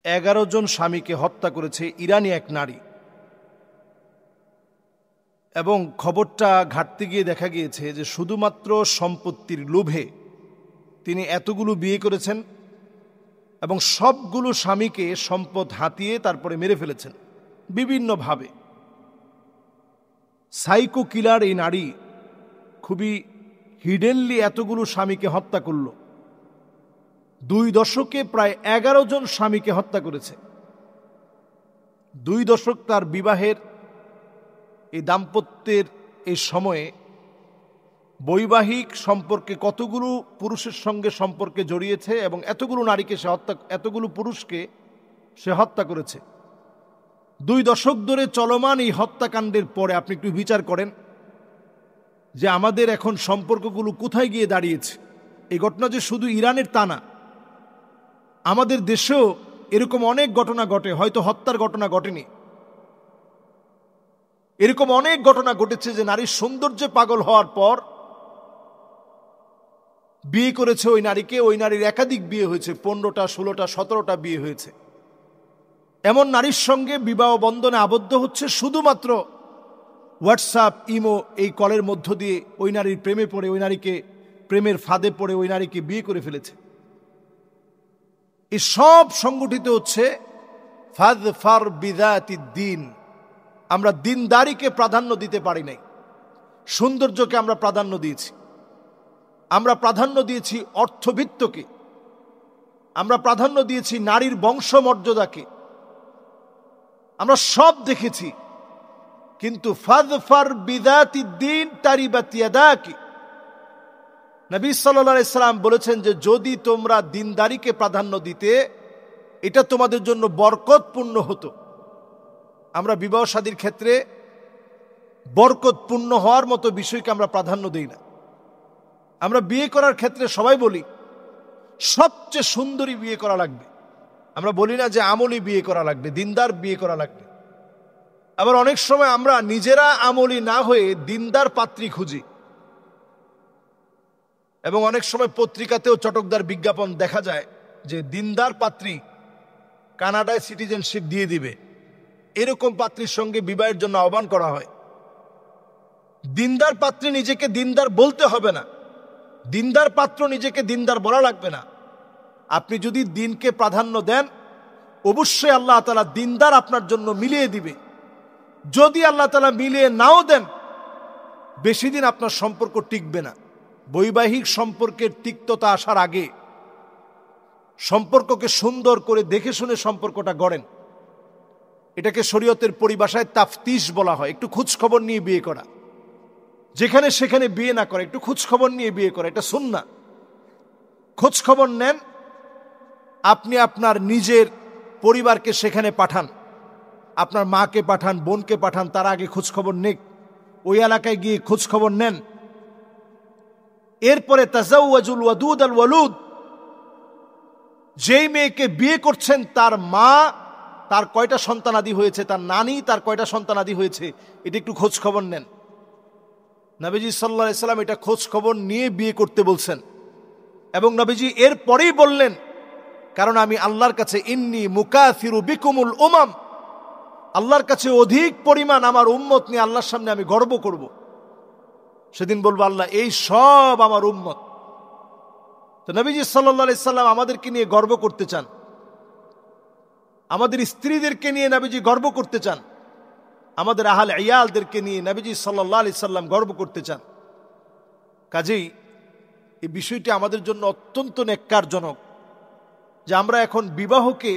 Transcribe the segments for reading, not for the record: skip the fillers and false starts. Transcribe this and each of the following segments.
11 জন স্বামীকে হত্যা করেছে ইরানি এক নারী। এবং খবরটা ঘাটতে গিয়ে দেখা গিয়েছে যে শুধুমাত্র সম্পত্তির লোভে তিনি এতগুলো বিয়ে করেছেন এবং সবগুলো স্বামীকে সম্পদ হাতিয়ে তারপরে মেরে ফেলেছেন বিভিন্নভাবে। সাইকো কিলার এই নারী খুবই হিডেনলি এতগুলো স্বামীকে হত্যা করল। 2 দশকে প্রায় 11 জন স্বামীকে হত্যা করেছে। 2 দশক তার বিবাহের এই দাম্পত্যের এই সময়ে বৈবাহিক সম্পর্কে কতগুলো পুরুষের সঙ্গে সম্পর্কে জড়িয়েছে এবং এতগুলো পুরুষকে সে হত্যা করেছে। 2 দশক ধরে চলমান এই হত্যাকাণ্ডের পরে আপনি একটু বিচার করেন যে আমাদের এখন সম্পর্কগুলো কোথায় গিয়ে দাঁড়িয়েছে। এই ঘটনা যে শুধু ইরানের তা না, আমাদের দেশেও এরকম অনেক ঘটনা ঘটে, হয়তো হত্যার ঘটনা ঘটেনি। এরকম অনেক ঘটনা ঘটেছে যে নারীর সৌন্দর্যে পাগল হওয়ার পর বিয়ে করেছে ওই নারীকে, ওই নারীর একাধিক বিয়ে হয়েছে, 15টা 16টা 17টা বিয়ে হয়েছে। এমন নারীর সঙ্গে বিবাহ বন্ধনে আবদ্ধ হচ্ছে শুধুমাত্র হোয়াটসঅ্যাপ, ইমো এই কলের মধ্য দিয়ে ওই নারীর প্রেমে পড়ে, ওই নারীকে প্রেমের ফাঁদে পড়ে ওই নারীকে বিয়ে করে ফেলেছে। এই সব সংগঠিত হচ্ছে ফাযফার বিযাতিদ্দিন। আমরা দিনদারিকে প্রাধান্য দিতে পারি নাই, সৌন্দর্যকে আমরা প্রাধান্য দিয়েছি, আমরা প্রাধান্য দিয়েছি অর্থবিত্তকে, আমরা প্রাধান্য দিয়েছি নারীর বংশমর্যাদাকে, আমরা সব দেখেছি। কিন্তু ফাযফার বিযাতিদ্দিন তারিবাত ইয়াদাকি, নবী সাল্লাল্লাহু আলাইহি সাল্লাম বলেছেন যে যদি তোমরা দিনদারিকে প্রাধান্য দিতে এটা তোমাদের জন্য বরকতপূর্ণ হতো। আমরা বিবাহ শাদীর ক্ষেত্রে বরকতপূর্ণ হওয়ার মতো বিষয়কে আমরা প্রাধান্য দেই না। আমরা বিয়ে করার ক্ষেত্রে সবাই বলি সবচেয়ে সুন্দরী বিয়ে করা লাগবে, আমরা বলি না যে আমলি বিয়ে করা লাগবে, দিনদার বিয়ে করা লাগবে। আবার অনেক সময় আমরা নিজেরা আমলি না হয়ে দিনদার পাত্রী খুঁজি এবং অনেক সময় পত্রিকাতেও চটকদার বিজ্ঞাপন দেখা যায় যে দিনদার পাত্রী কানাডায় সিটিজেনশিপ দিয়ে দিবে, এরকম পাত্রীর সঙ্গে বিবাহের জন্য আহ্বান করা হয়। দিনদার পাত্রী নিজেকে দিনদার বলতে হবে না, দিনদার পাত্র নিজেকে দিনদার বলা লাগবে না। আপনি যদি দিনকে প্রাধান্য দেন অবশ্যই আল্লাহ তাআলা দিনদার আপনার জন্য মিলিয়ে দিবে। যদি আল্লাহ তাআলা মিলিয়ে নাও দেন বেশি দিন আপনার সম্পর্ক টিকবে না। বৈবাহিক সম্পর্কের তিক্ততা আসার আগে সম্পর্ককে সুন্দর করে দেখে শুনে সম্পর্কটা গড়েন। এটাকে শরীয়তের পরিভাষায় তাফতিশ বলা হয়। একটু খোঁজখবর নিয়ে বিয়ে করা, যেখানে সেখানে বিয়ে না করে একটু খোঁজখবর নিয়ে বিয়ে করা, এটা সুন্নাহ। খোঁজখবর নেন, আপনি আপনার নিজের পরিবারকে সেখানে পাঠান, আপনার মাকে পাঠান, বোনকে পাঠান, তার আগে খোঁজখবর নেক, ওই এলাকায় গিয়ে খোঁজখবর নেন। এরপরে তাজাওয়াজুল ওয়াদুদ আল ওয়ালুদ, যেই মেয়েকে বিয়ে করছেন তার মা, তার কয়টা সন্তানাদি হয়েছে, তার নানি তার কয়টা সন্তানাদি হয়েছে, এটা একটু খোঁজ খবর নেন। নবীজি সাল্লাল্লাহু আলাইহি সাল্লাম এটা খোঁজ খবর নিয়ে বিয়ে করতে বলছেন এবং নবীজি এর পরেই বললেন কারণ আমি আল্লাহর কাছে ইন্নী মুকাসিরু বিকুমুল উমাম, আল্লাহর কাছে অধিক পরিমাণ আমার উম্মত নিয়ে আল্লাহর সামনে আমি গর্ব করব। সেদিন বলবো আল্লাহ এই সব আমার উম্মত। তো নবীজি সাল্লাল্লাহু আলাইহি সাল্লাম আমাদেরকে নিয়ে গর্ব করতে চান, আমাদের স্ত্রীদেরকে নিয়ে নবীজি গর্ব করতে চান, আমাদের আহলে ইয়ালদেরকে নিয়ে নবীজি সাল্লাল্লাহু আলাইহি সাল্লাম গর্ব করতে চান। কাজেই এই বিষয়টি আমাদের জন্য অত্যন্ত নেক্কারজনক যে আমরা এখন বিবাহকে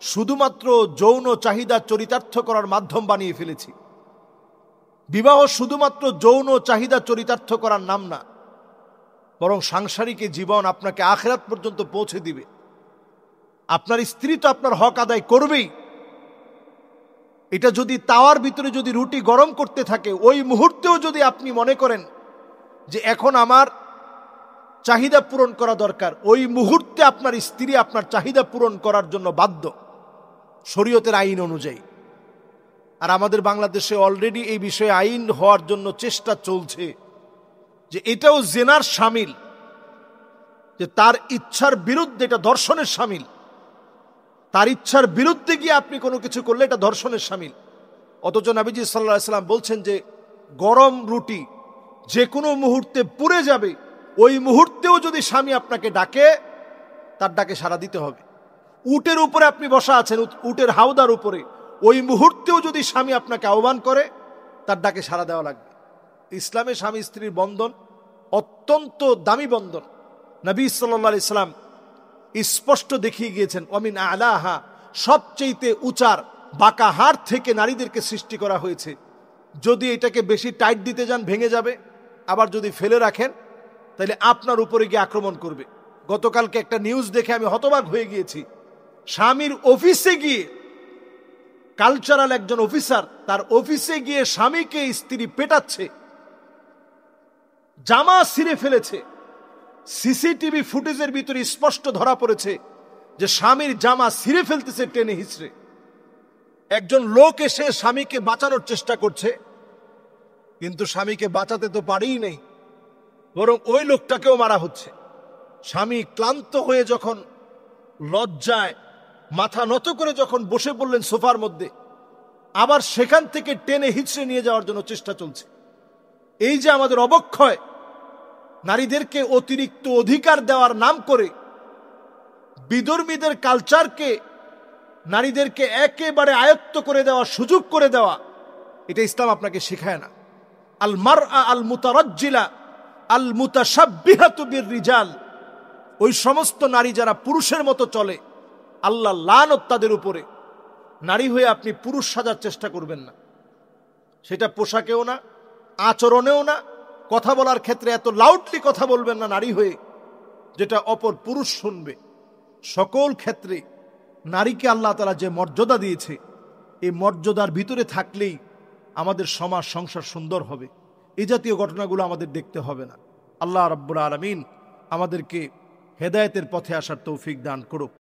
শুধুমাত্র যৌন চাহিদা চরিতার্থ করার মাধ্যম বানিয়ে ফেলেছি। বিবাহ শুধুমাত্র যৌন চাহিদা চরিতার্থ করার নাম না, বরং সাংসারিক জীবন আপনাকে আখিরাত পর্যন্ত পৌঁছে দিবে। আপনার স্ত্রী তো আপনার হক আদায় করবেই। এটা যদি তাওয়ার ভিতরে যদি রুটি গরম করতে থাকে, ওই মুহূর্তেও যদি আপনি মনে করেন যে এখন আমার চাহিদা পূরণ করা দরকার, ওই মুহূর্তে আপনার স্ত্রী আপনার চাহিদা পূরণ করার জন্য বাধ্য শরীয়তের আইন অনুযায়ী। আর আমাদের বাংলাদেশে অলরেডি এই বিষয়ে আইন হওয়ার জন্য চেষ্টা চলছে যে এটাও জেনার শামিল, যে তার ইচ্ছার বিরুদ্ধে এটা দর্শনের শামিল। তার ইচ্ছার বিরুদ্ধে গিয়ে আপনি কোনো কিছু করলে এটা ধর্ষণের শামিল। অথচ নবীজি সাল্লাল্লাহু আলাইহি সাল্লাম বলছেন যে গরম রুটি যে কোনো মুহূর্তে পুড়ে যাবে, ওই মুহূর্তেও যদি স্বামী আপনাকে ডাকে, তার ডাকে সাড়া দিতে হবে। উটের উপরে আপনি বসা আছেন, উটের হাওদার উপরে, ওই মুহূর্তেও যদি স্বামী আপনাকে আহ্বান করে, তার ডাকে সাড়া দেওয়া লাগবে। ইসলামে স্বামী স্ত্রীর বন্ধন অত্যন্ত দামি বন্ধন। নবী সাল্লাল্লাহু আলাইহি সাল্লাম স্পষ্ট দেখিয়ে গিয়েছেন, অমিন আলাহা, সবচেয়ে উচার বাঁকা হাড় থেকে নারীদেরকে সৃষ্টি করা হয়েছে। যদি এটাকে বেশি টাইট দিতে যান ভেঙে যাবে, আবার যদি ফেলে রাখেন তাহলে আপনার উপরে গিয়ে আক্রমণ করবে। গতকালকে একটা নিউজ দেখে আমি হতবাক হয়ে গিয়েছি। স্বামীর অফিসে গিয়ে, কালচারাল একজন অফিসার, তার অফিসে গিয়ে স্বামীকে স্ত্রী পেটাচ্ছে, জামা ছিঁড়ে ফেলেছে। সিসিটিভি ফুটেজের ভিতরে স্পষ্ট ধরা পড়েছে যে স্বামীর জামা ছিঁড়ে ফেলতেছে টেনে হিচড়ে। একজন লোক এসে স্বামীকে বাঁচানোর চেষ্টা করছে, কিন্তু স্বামীকে বাঁচাতে তো পারেই নেই, বরং ওই লোকটাকেও মারা হচ্ছে। স্বামী ক্লান্ত হয়ে যখন লজ্জায় মাথা নত করে যখন বসে পড়লেন সোফার মধ্যে, আবার সেখান থেকে টেনে হিচড়ে নিয়ে যাওয়ার জন্য চেষ্টা চলছে। এই যে আমাদের অবক্ষয়, নারীদেরকে অতিরিক্ত অধিকার দেওয়ার নাম করে বিধর্মীদের কালচারকে নারীদেরকে একেবারে আয়ত্ত করে দেওয়া, সুযোগ করে দেওয়া, এটা ইসলাম আপনাকে শেখায় না। আল মারআ আল মুতারাজ্জিলা আল মুতাশাব্বিহাতু বির রিজাল, ওই সমস্ত নারী যারা পুরুষের মতো চলে, আল্লাহ লানত তাদের উপরে। নারী হয়ে আপনি পুরুষ সাজার চেষ্টা করবেন না, সেটা পোশাকেও না, আচরণেও না। কথা বলার ক্ষেত্রে এত লাউডলি কথা বলবেন না নারী হয়ে, যেটা অপর পুরুষ শুনবে। সকল ক্ষেত্রে নারীকে আল্লাহ তাআলা যে মর্যাদা দিয়েছে, এই মর্যাদার ভিতরে থাকলেই আমাদের সমাজ সংসার সুন্দর হবে। এই জাতীয় ঘটনাগুলো আমাদের দেখতে হবে না। আল্লাহ রাব্বুল আলামিন আমাদেরকে হেদায়েতের পথে আসার তৌফিক দান করুক।